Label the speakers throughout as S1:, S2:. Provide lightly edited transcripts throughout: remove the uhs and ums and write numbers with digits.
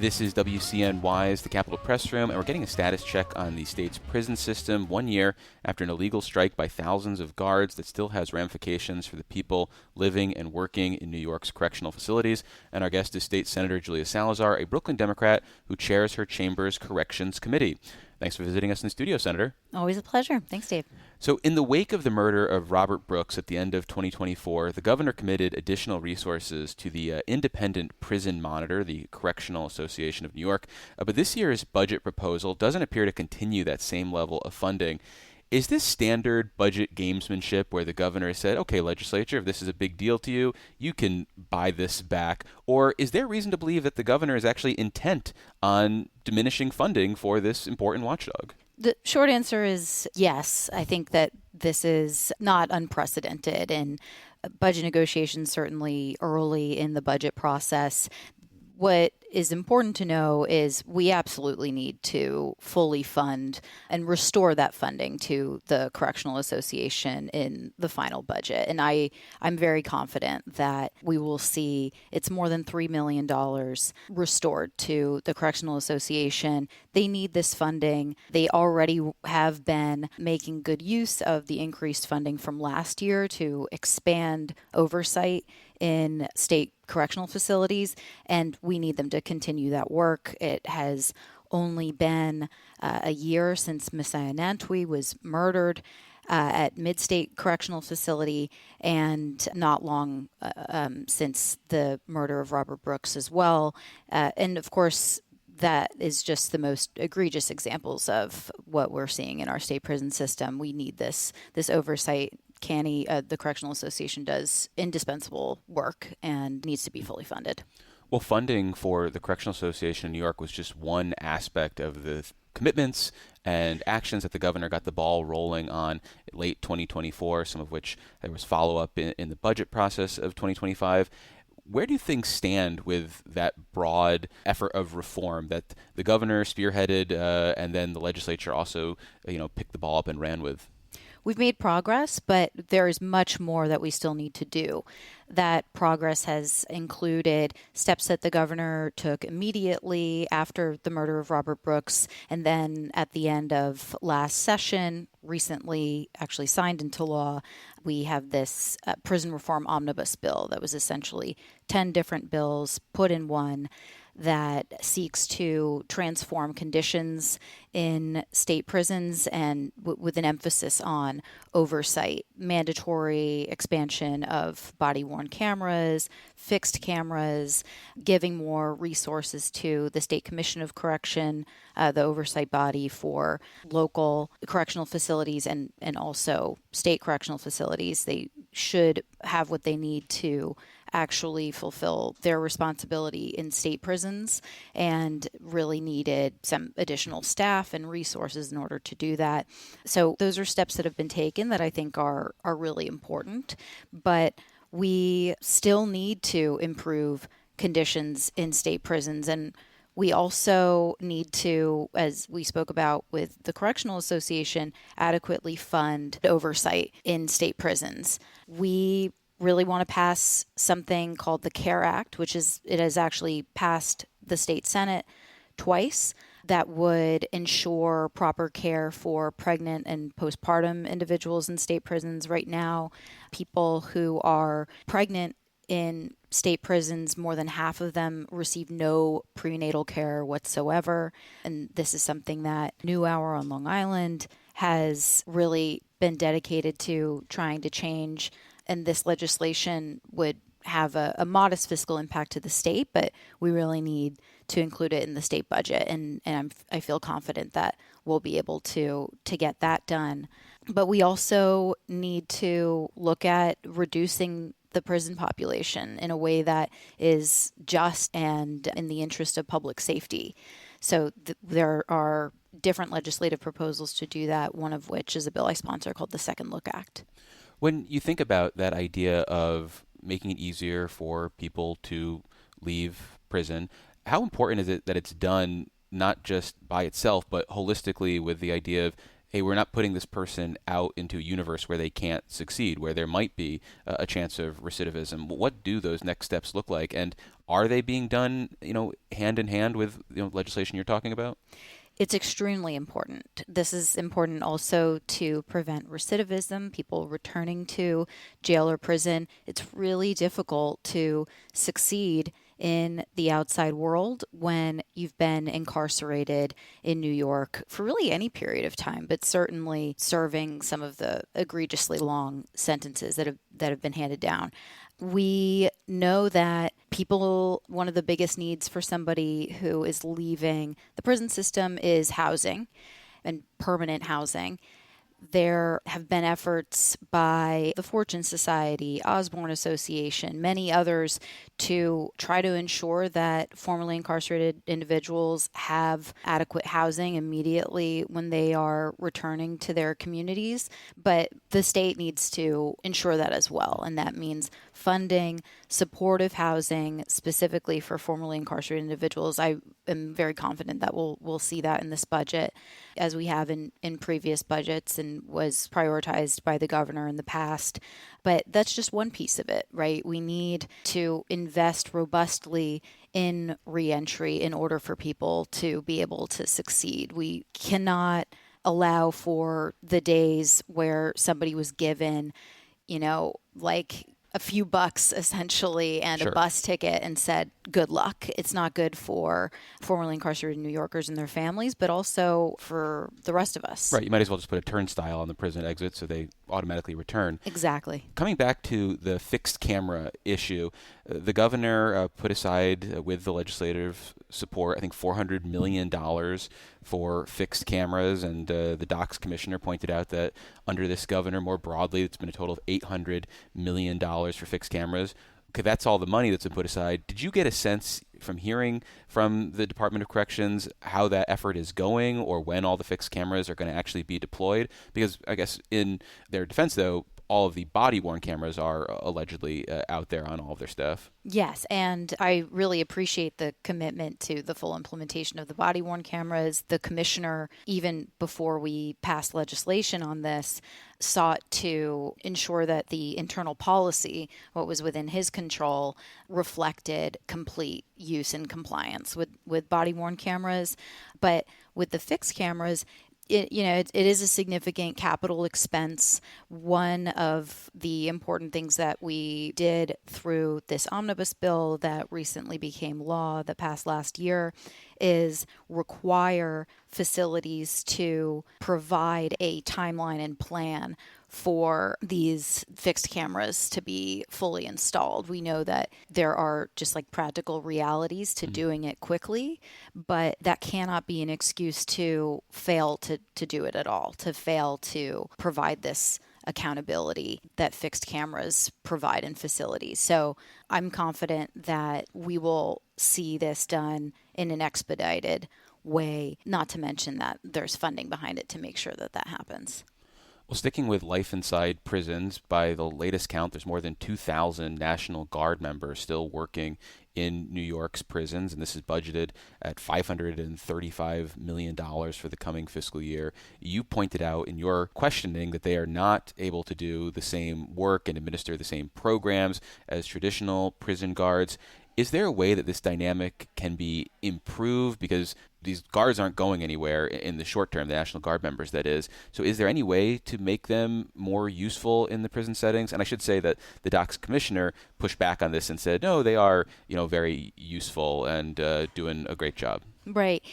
S1: This is WCNY's The Capitol Press Room, and we're getting a status check on the state's prison system 1 year after an illegal strike by thousands of guards that still has ramifications for the people living and working in New York's correctional facilities. And our guest is State Senator Julia Salazar, a Brooklyn Democrat who chairs her chamber's Corrections Committee. Thanks for visiting us in the studio, Senator.
S2: Always a pleasure. Thanks, Dave.
S1: So in the wake of the murder of Robert Brooks at the end of 2024, the governor committed additional resources to the Independent Prison Monitor, the Correctional Association of New York. But this year's budget proposal doesn't appear to continue that same level of funding. Is this standard budget gamesmanship where the governor said, okay, legislature, if this is a big deal to you, you can buy this back? Or is there reason to believe that the governor is actually intent on diminishing funding for this important watchdog?
S2: The short answer is yes. I think that this is not unprecedented in budget negotiations, certainly early in the budget process. What is important to know is we absolutely need to fully fund and restore that funding to the Correctional Association in the final budget. And I'm very confident that we will see it's more than $3 million restored to the Correctional Association. They need this funding. They already have been making good use of the increased funding from last year to expand oversight in state correctional facilities, and we need them to continue that work. It has only been a year since Messiah Nantwi was murdered at Mid-State Correctional Facility, and not long since the murder of Robert Brooks as well. And of course, that is just the most egregious examples of what we're seeing in our state prison system. We need this oversight. The Correctional Association does indispensable work and needs to be fully funded.
S1: Well, funding for the Correctional Association in New York was just one aspect of the commitments and actions that the governor got the ball rolling on late 2024, some of which there was follow-up in the budget process of 2025. Where do things stand with that broad effort of reform that the governor spearheaded and then the legislature also, picked the ball up and ran with?
S2: We've made progress, but there is much more that we still need to do. That progress has included steps that the governor took immediately after the murder of Robert Brooks, and then at the end of last session, recently actually signed into law, we have this prison reform omnibus bill that was essentially 10 different bills put in one that seeks to transform conditions in state prisons and with an emphasis on oversight, mandatory expansion of body-worn cameras, fixed cameras, giving more resources to the State Commission of Correction, the oversight body for local correctional facilities and also state correctional facilities. They should have what they need to actually fulfill their responsibility in state prisons, and really needed some additional staff and resources in order to do that. So those are steps that have been taken that I think are really important, but we still need to improve conditions in state prisons. And we also need to, as we spoke about with the Correctional Association, adequately fund oversight in state prisons. We really want to pass something called the CARE Act, it has actually passed the state Senate twice, that would ensure proper care for pregnant and postpartum individuals in state prisons. Right now, people who are pregnant in state prisons, more than half of them receive no prenatal care whatsoever. And this is something that New Hour on Long Island has really been dedicated to trying to change. And this legislation would have a modest fiscal impact to the state, but we really need to include it in the state budget. And I feel confident that we'll be able to get that done. But we also need to look at reducing the prison population in a way that is just and in the interest of public safety. So there are different legislative proposals to do that, one of which is a bill I sponsor called the Second Look Act.
S1: When you think about that idea of making it easier for people to leave prison, how important is it that it's done not just by itself, but holistically with the idea of hey, we're not putting this person out into a universe where they can't succeed, where there might be a chance of recidivism. What do those next steps look like? And are they being done, hand in hand with legislation you're talking about?
S2: It's extremely important. This is important also to prevent recidivism, people returning to jail or prison. It's really difficult to succeed in the outside world when you've been incarcerated in New York for really any period of time, but certainly serving some of the egregiously long sentences that have been handed down. We know that one of the biggest needs for somebody who is leaving the prison system is housing and permanent housing. There have been efforts by the Fortune Society, Osborne Association, many others to try to ensure that formerly incarcerated individuals have adequate housing immediately when they are returning to their communities. But the state needs to ensure that as well. And that means funding supportive housing specifically for formerly incarcerated individuals. I am very confident that we'll see that in this budget, as we have in previous budgets and was prioritized by the governor in the past. But that's just one piece of it, right? We need to invest robustly in reentry in order for people to be able to succeed. We cannot allow for the days where somebody was given, like a few bucks essentially and
S1: Sure.
S2: a bus ticket and said, good luck. It's not good for formerly incarcerated New Yorkers and their families, but also for the rest of us.
S1: Right. You might as well just put a turnstile on the prison exit so they automatically return.
S2: Exactly.
S1: Coming back to the fixed camera issue, the governor put aside, with the legislative support, I think $400 million for fixed cameras. And the DOCS commissioner pointed out that under this governor, more broadly, it's been a total of $800 million for fixed cameras. Okay, that's all the money that's been put aside. Did you get a sense from hearing from the Department of Corrections how that effort is going, or when all the fixed cameras are going to actually be deployed? Because I guess in their defense, though, all of the body-worn cameras are allegedly out there on all of their stuff.
S2: Yes, and I really appreciate the commitment to the full implementation of the body-worn cameras. The commissioner, even before we passed legislation on this, sought to ensure that the internal policy, what was within his control, reflected complete use and compliance with body-worn cameras. But with the fixed cameras, it is a significant capital expense. One of the important things that we did through this omnibus bill that recently became law that passed last year is require facilities to provide a timeline and plan for these fixed cameras to be fully installed. We know that there are just like practical realities to doing it quickly, but that cannot be an excuse to fail to do it at all, to fail to provide this accountability that fixed cameras provide in facilities. So I'm confident that we will see this done in an expedited way, not to mention that there's funding behind it to make sure that that happens.
S1: Well, sticking with life inside prisons, by the latest count, there's more than 2,000 National Guard members still working in New York's prisons, and this is budgeted at $535 million for the coming fiscal year. You pointed out in your questioning that they are not able to do the same work and administer the same programs as traditional prison guards. Is there a way that this dynamic can be improved? Because these guards aren't going anywhere in the short term, the National Guard members, that is. So is there any way to make them more useful in the prison settings? And I should say that the DOCS commissioner pushed back on this and said, no, they are, very useful and doing a great job.
S2: Right.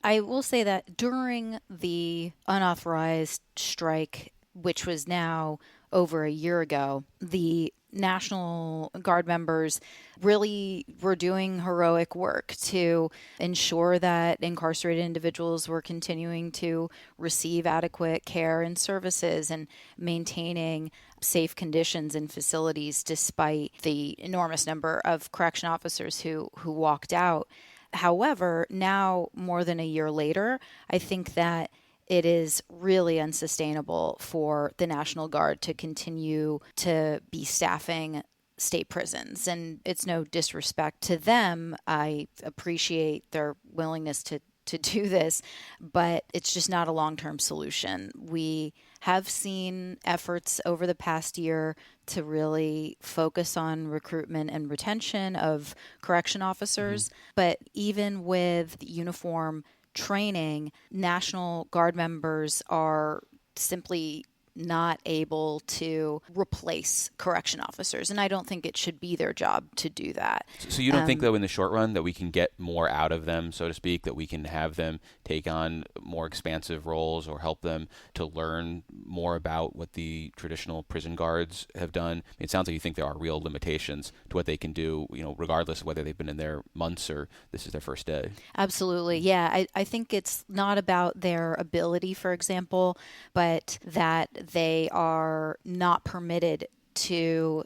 S2: I will say that during the unauthorized strike, which was now over a year ago, the National Guard members really were doing heroic work to ensure that incarcerated individuals were continuing to receive adequate care and services and maintaining safe conditions in facilities despite the enormous number of correction officers who walked out. However, now more than a year later, I think that it is really unsustainable for the National Guard to continue to be staffing state prisons. And it's no disrespect to them. I appreciate their willingness to to do this, but it's just not a long-term solution. We have seen efforts over the past year to really focus on recruitment and retention of correction officers, but even with uniform training, National Guard members are simply not able to replace correction officers. And I don't think it should be their job to do that.
S1: So you don't think, though, in the short run that we can get more out of them, so to speak, that we can have them take on more expansive roles or help them to learn more about what the traditional prison guards have done? It sounds like you think there are real limitations to what they can do, regardless of whether they've been in there months or this is their first day.
S2: Absolutely. Yeah. I think it's not about their ability, for example, but that they are not permitted to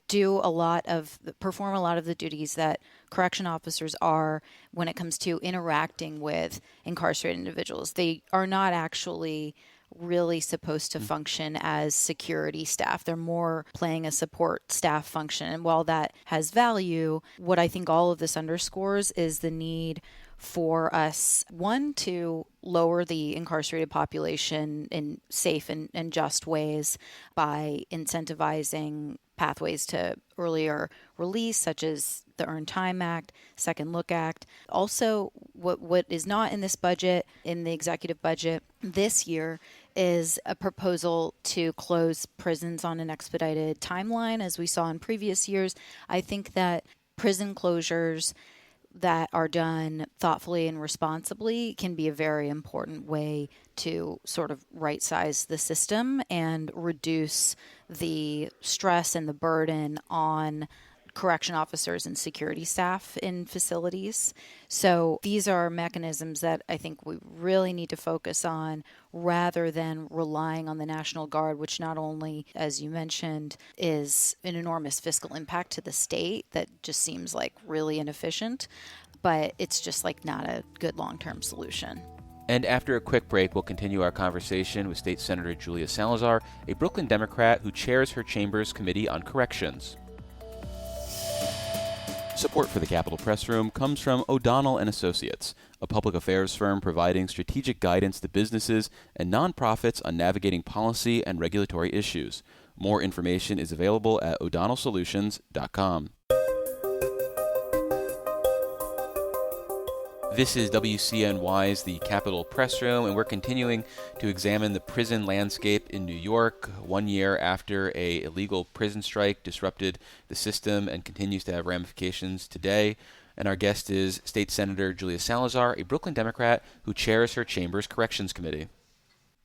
S2: perform a lot of the duties that correction officers are when it comes to interacting with incarcerated individuals. They are not actually really supposed to function as security staff. They're more playing a support staff function. And while that has value, what I think all of this underscores is the need for us, one, to lower the incarcerated population in safe and just ways by incentivizing pathways to earlier release, such as the Earned Time Act, Second Look Act. Also, what is not in this budget, in the executive budget this year, is a proposal to close prisons on an expedited timeline, as we saw in previous years. I think that prison closures that are done thoughtfully and responsibly can be a very important way to sort of right-size the system and reduce the stress and the burden on correction officers and security staff in facilities. So these are mechanisms that I think we really need to focus on rather than relying on the National Guard, which not only, as you mentioned, is an enormous fiscal impact to the state that just seems like really inefficient, but it's just like not a good long-term solution.
S1: And after a quick break, we'll continue our conversation with State Senator Julia Salazar, a Brooklyn Democrat who chairs her chamber's Committee on Corrections. Support for the Capitol Press Room comes from O'Donnell & Associates, a public affairs firm providing strategic guidance to businesses and nonprofits on navigating policy and regulatory issues. More information is available at o'donnellsolutions.com. This is WCNY's The Capitol Press Room, and we're continuing to examine the prison landscape in New York 1 year after a illegal prison strike disrupted the system and continues to have ramifications today. And our guest is State Senator Julia Salazar, a Brooklyn Democrat who chairs her chamber's Corrections Committee.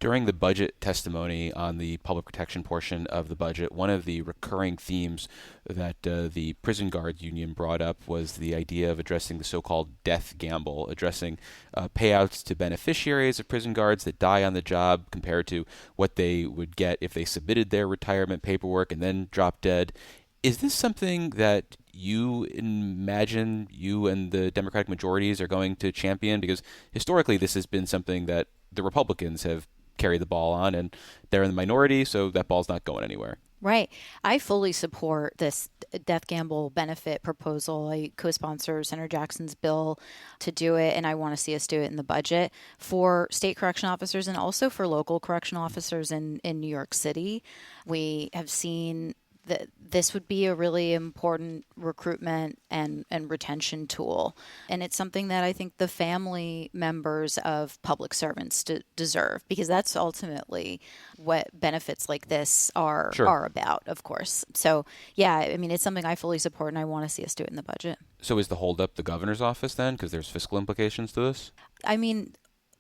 S1: During the budget testimony on the public protection portion of the budget, one of the recurring themes that the prison guards union brought up was the idea of addressing the so-called death gamble, addressing payouts to beneficiaries of prison guards that die on the job compared to what they would get if they submitted their retirement paperwork and then dropped dead. Is this something that you imagine you and the Democratic majorities are going to champion? Because historically this has been something that the Republicans have carry the ball on, and they're in the minority, so that ball's not going anywhere.
S2: Right. I fully support this death gamble benefit proposal. I co-sponsor Senator Jackson's bill to do it, and I want to see us do it in the budget for state correction officers and also for local correction officers in New York City. We have seen that this would be a really important recruitment and retention tool. And it's something that I think the family members of public servants deserve, because that's ultimately what benefits like this are about, of course. So, yeah, I mean, it's something I fully support, and I want to see us do it in the budget.
S1: So is the holdup the governor's office then, because there's fiscal implications to this?
S2: I mean,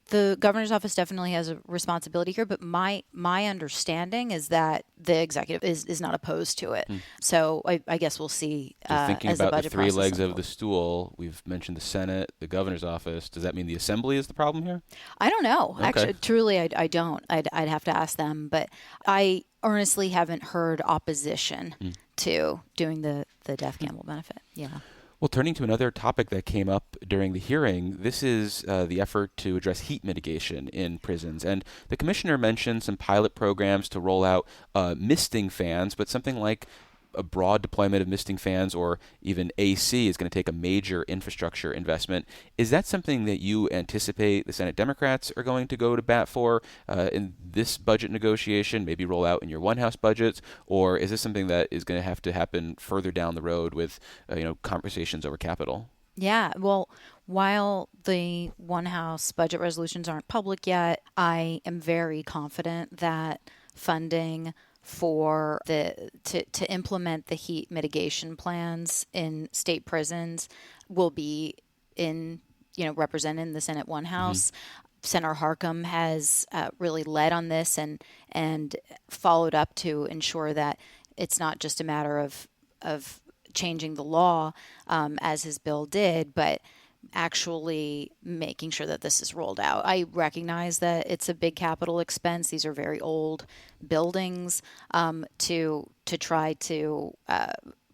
S2: the governor's office definitely has a responsibility here, but my understanding is that the executive is not opposed to it. So I guess we'll see.
S1: Thinking
S2: as
S1: about
S2: the budget
S1: three
S2: process
S1: legs of
S2: unfolds.
S1: the stool, we've mentioned the Senate, the governor's office. Does that mean the assembly is the problem here?
S2: I don't know.
S1: Okay.
S2: Actually, truly, I don't. I'd have to ask them, but I earnestly haven't heard opposition to doing the death gamble benefit. Yeah.
S1: Well, turning to another topic that came up during the hearing, this is the effort to address heat mitigation in prisons. And the commissioner mentioned some pilot programs to roll out misting fans, but something like a broad deployment of misting fans or even AC is going to take a major infrastructure investment. Is that something that you anticipate the Senate Democrats are going to go to bat for in this budget negotiation, maybe roll out in your one House budgets, or is this something that is going to happen further down the road with conversations over capital?
S2: Yeah, well, while the one House budget resolutions aren't public yet, I am very confident that funding for to implement the heat mitigation plans in state prisons will be in represented in the Senate one House. Senator Harcum has really led on this and followed up to ensure that it's not just a matter of changing the law as his bill did, but actually making sure that this is rolled out. I recognize that it's a big capital expense. These are very old buildings to try to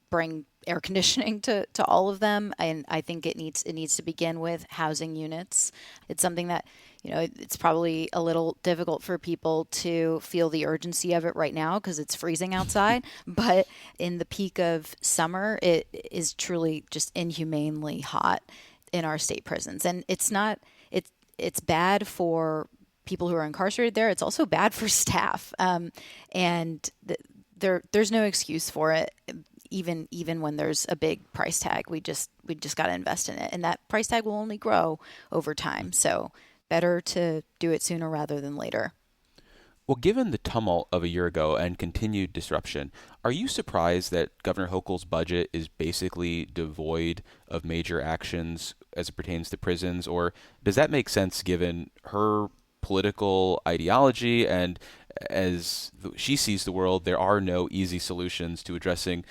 S2: bring air conditioning to all of them, and I think it needs to begin with housing units. It's something that it's probably a little difficult for people to feel the urgency of it right now because it's freezing outside. But in the peak of summer, it is truly just inhumanely hot in our state prisons. And it's bad for people who are incarcerated there. It's also bad for staff. There's no excuse for it. Even when there's a big price tag, we just got to invest in it. And that price tag will only grow over time. So better to do it sooner rather than later.
S1: Well, given the tumult of a year ago and continued disruption, are you surprised that Governor Hochul's budget is basically devoid of major actions as it pertains to prisons? Or does that make sense given her political ideology and as she sees the world, there are no easy solutions to addressing,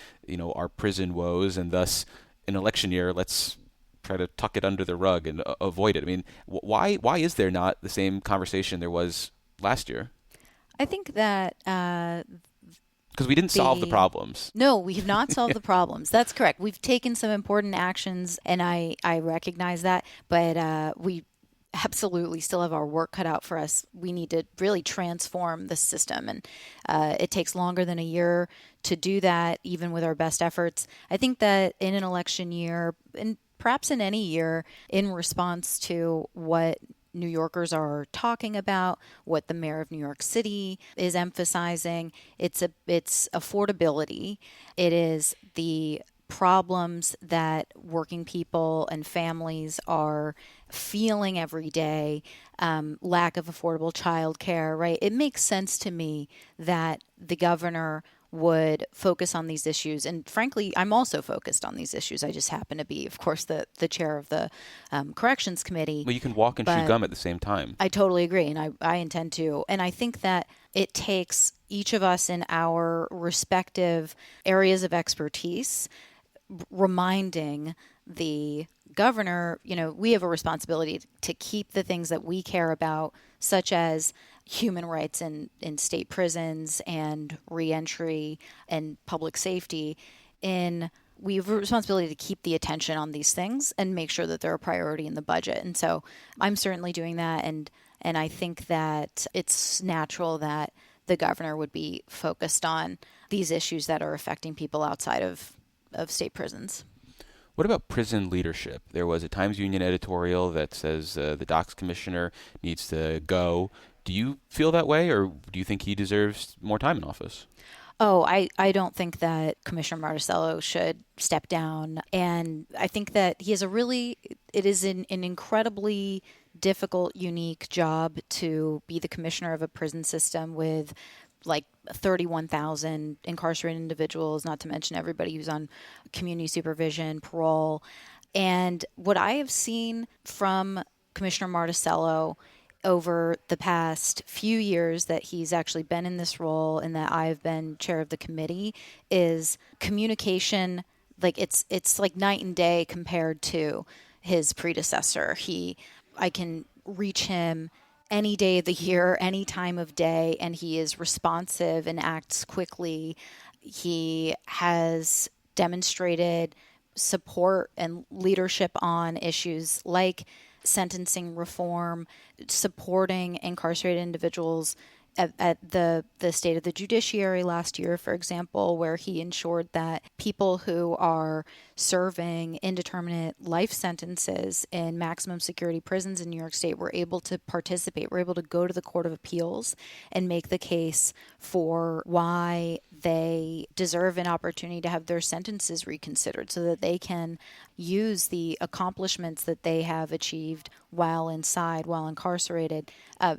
S1: our prison woes, and thus, in election year, let's try to tuck it under the rug and avoid it. I mean, why is there not the same conversation there was last year?
S2: I think that
S1: because we didn't solve the problems.
S2: No, we have not solved the problems. That's correct. We've taken some important actions, and I recognize that, but we absolutely still have our work cut out for us. We need to really transform the system, and it takes longer than a year to do that, even with our best efforts. I think that in an election year, and perhaps in any year, in response to what New Yorkers are talking about, what the mayor of New York City is emphasizing, it's affordability. It is the problems that working people and families are feeling every day, lack of affordable childcare, right? It makes sense to me that the governor would focus on these issues. And frankly, I'm also focused on these issues. I just happen to be, of course, the chair of the Corrections Committee.
S1: Well, you can walk and chew gum at the same time.
S2: I totally agree, and I intend to. And I think that it takes each of us in our respective areas of expertise reminding the governor, we have a responsibility to keep the things that we care about, such as human rights in state prisons and reentry and public safety. We have a responsibility to keep the attention on these things and make sure that they're a priority in the budget. And so I'm certainly doing that. And I think that it's natural that the governor would be focused on these issues that are affecting people outside of state prisons.
S1: What about prison leadership? There was a Times Union editorial that says the docks commissioner needs to go. Do you feel that way, or do you think he deserves more time in office?
S2: Oh, I don't think that Commissioner Marticello should step down. And I think that it is an incredibly difficult, unique job to be the commissioner of a prison system with like 31,000 incarcerated individuals, not to mention everybody who's on community supervision, parole. And what I have seen from Commissioner Marticello over the past few years that he's actually been in this role and that I've been chair of the committee is communication. Like it's like night and day compared to his predecessor. I can reach him any day of the year, any time of day, and he is responsive and acts quickly. He has demonstrated support and leadership on issues like sentencing reform, supporting incarcerated individuals at the state of the judiciary last year, for example, where he ensured that people who are serving indeterminate life sentences in maximum security prisons in New York State were able to participate, were able to go to the Court of Appeals and make the case for why they deserve an opportunity to have their sentences reconsidered so that they can use the accomplishments that they have achieved while inside, while incarcerated,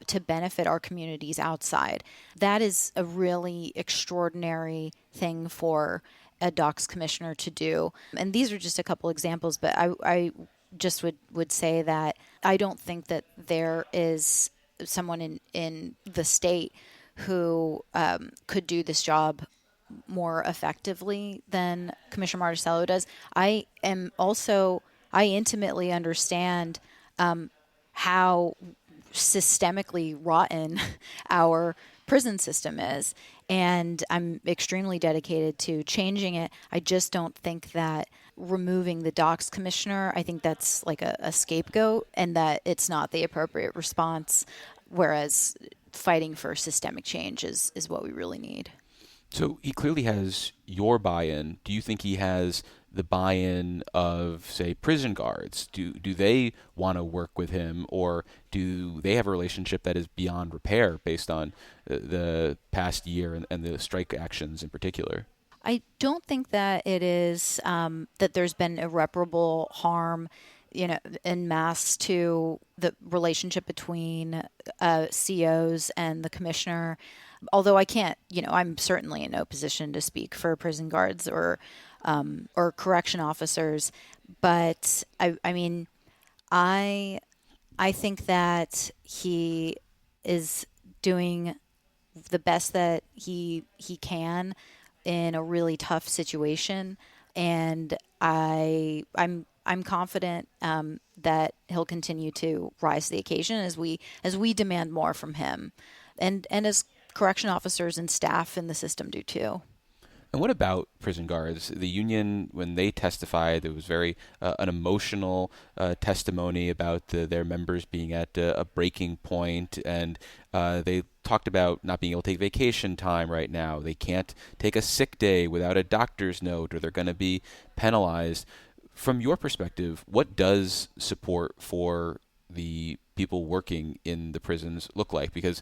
S2: to benefit our communities outside. That is a really extraordinary thing for a DOCS commissioner to do. And these are just a couple examples, but I just would say that I don't think that there is someone in the state who could do this job more effectively than Commissioner Marticello does. I intimately understand how systemically rotten our prison system is, and I'm extremely dedicated to changing it. I just don't think that removing the DOCS commissioner, I think that's like a scapegoat, and that it's not the appropriate response, whereas fighting for systemic change is what we really need.
S1: So he clearly has your buy-in. Do you think he has the buy-in of, say, prison guards? Do they want to work with him, or do they have a relationship that is beyond repair based on the past year and the strike actions in particular?
S2: I don't think that it is that there's been irreparable harm, en masse to the relationship between COs and the commissioner. Although I can't, I'm certainly in no position to speak for prison guards or correction officers. But I mean, I think that he is doing the best that he can in a really tough situation, and I'm confident that he'll continue to rise to the occasion as we demand more from him, and as correction officers and staff in the system do too.
S1: And what about prison guards? The union, when they testified, there was very an emotional testimony about their members being at a breaking point, and they talked about not being able to take vacation time right now. They can't take a sick day without a doctor's note, or they're going to be penalized. From your perspective, what does support for the people working in the prisons look like? Because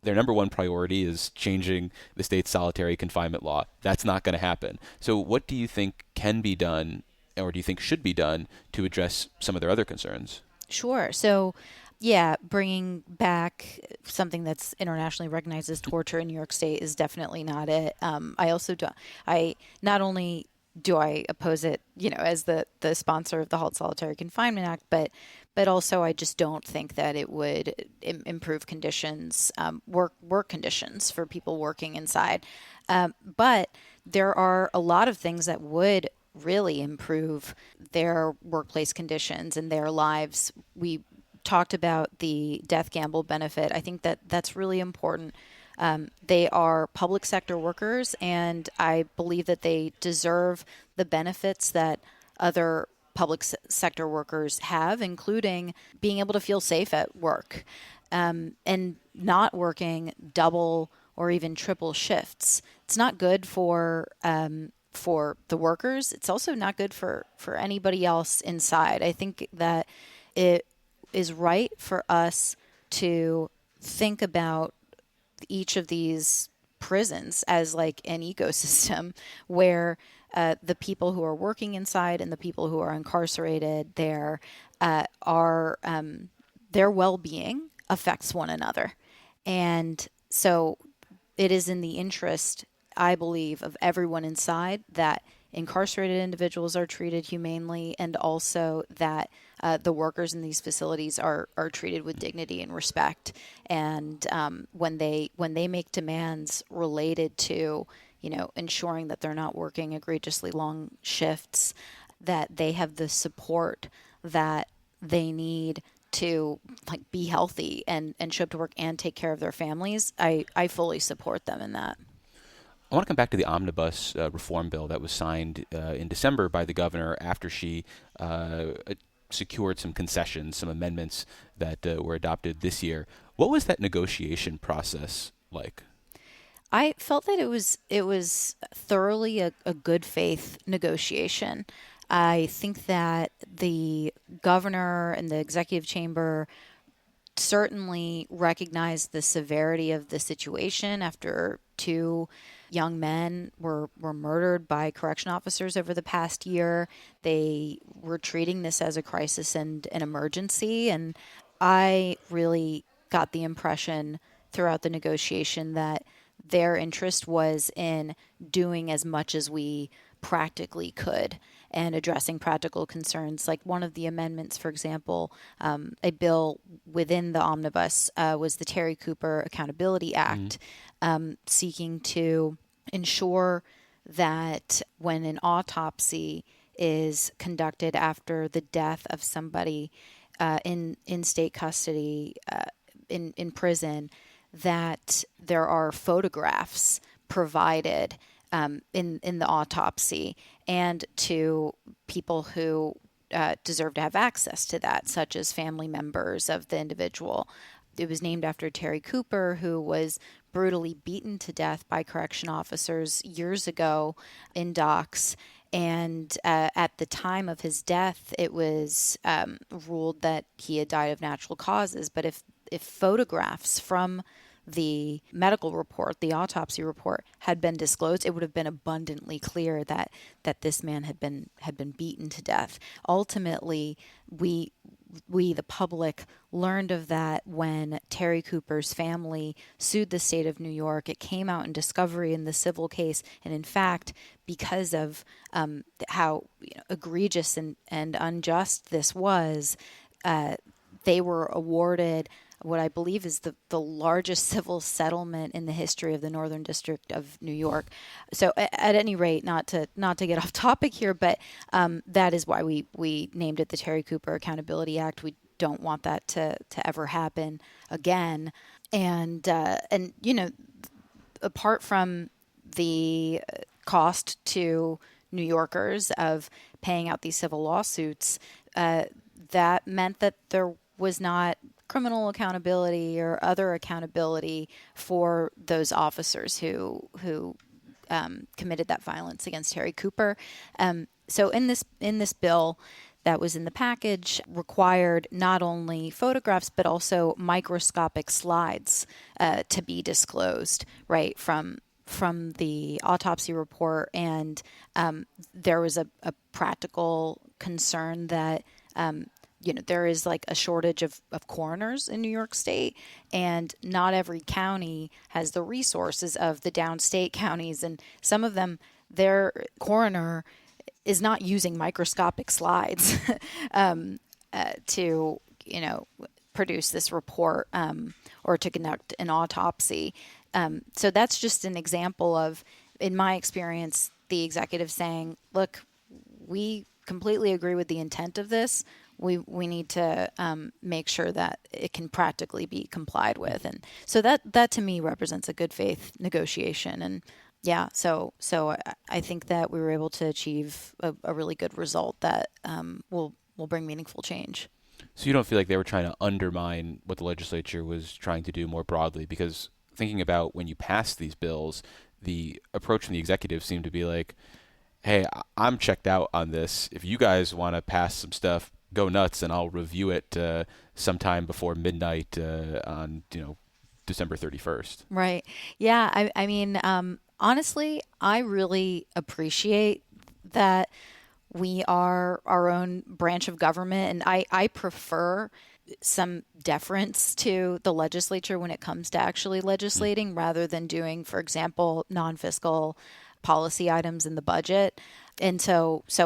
S1: their number one priority is changing the state's solitary confinement law. That's not going to happen. So what do you think can be done, or do you think should be done, to address some of their other concerns?
S2: Sure. So, yeah, bringing back something that's internationally recognized as torture in New York State is definitely not it. I also do. I not only do I oppose it, as the sponsor of the Halt Solitary Confinement Act, but also I just don't think that it would improve conditions, work conditions for people working inside. But there are a lot of things that would really improve their workplace conditions and their lives. We talked about the death gamble benefit. I think that that's really important. They are public sector workers, and I believe that they deserve the benefits that other public sector workers have, including being able to feel safe at work, and not working double or even triple shifts. It's not good for the workers. It's also not good for anybody else inside. I think that it is right for us to think about each of these prisons as like an ecosystem where the people who are working inside and the people who are incarcerated there are their well-being affects one another. And so it is in the interest, I believe, of everyone inside that incarcerated individuals are treated humanely, and also that the workers in these facilities are treated with dignity and respect. And when they make demands related to ensuring that they're not working egregiously long shifts, that they have the support that they need to be healthy and show up to work and take care of their families, I fully support them in that.
S1: I want to come back to the Omnibus reform bill that was signed in December by the governor after she secured some concessions, some amendments that were adopted this year. What was that negotiation process like?
S2: I felt that it was thoroughly a good faith negotiation. I think that the governor and the executive chamber certainly recognized the severity of the situation after two young men were murdered by correction officers over the past year. They were treating this as a crisis and an emergency. And I really got the impression throughout the negotiation that their interest was in doing as much as we practically could and addressing practical concerns. Like one of the amendments, for example, a bill within the Omnibus was the Terry Cooper Accountability Act, seeking to ensure that when an autopsy is conducted after the death of somebody in state custody, in prison, that there are photographs provided in the autopsy, and to people who deserve to have access to that, such as family members of the individual. It was named after Terry Cooper, who was brutally beaten to death by correction officers years ago in docks. And at the time of his death, it was ruled that he had died of natural causes. But if photographs from the medical report, the autopsy report, had been disclosed, it would have been abundantly clear that this man had been beaten to death. Ultimately, we the public learned of that when Terry Cooper's family sued the state of New York. It came out in discovery in the civil case, and in fact, because of how egregious and unjust this was, they were awarded what I believe is the largest civil settlement in the history of the Northern District of New York. So at any rate, not to get off topic here, but that is why we named it the Terry Cooper Accountability Act. We don't want that to ever happen again. And apart from the cost to New Yorkers of paying out these civil lawsuits, that meant that there was not criminal accountability or other accountability for those officers who committed that violence against Terry Cooper. So in this bill that was in the package, required not only photographs but also microscopic slides to be disclosed, right, from the autopsy report. And there was a practical concern that there is like a shortage of coroners in New York State, and not every county has the resources of the downstate counties. And some of them, their coroner is not using microscopic slides to, produce this report or to conduct an autopsy. So that's just an example of, in my experience, the executive saying, look, we completely agree with the intent of this. We need to make sure that it can practically be complied with. And so that to me represents a good faith negotiation. And yeah, so I think that we were able to achieve a really good result that will bring meaningful change.
S1: So you don't feel like they were trying to undermine what the legislature was trying to do more broadly? Because thinking about when you passed these bills, the approach from the executive seemed to be like, hey, I'm checked out on this. If you guys want to pass some stuff, go nuts, and I'll review it sometime before midnight on December 31st.
S2: Right. Yeah. I mean, honestly, I really appreciate that we are our own branch of government, and I prefer some deference to the legislature when it comes to actually legislating, rather than doing, for example, non-fiscal policy items in the budget. And so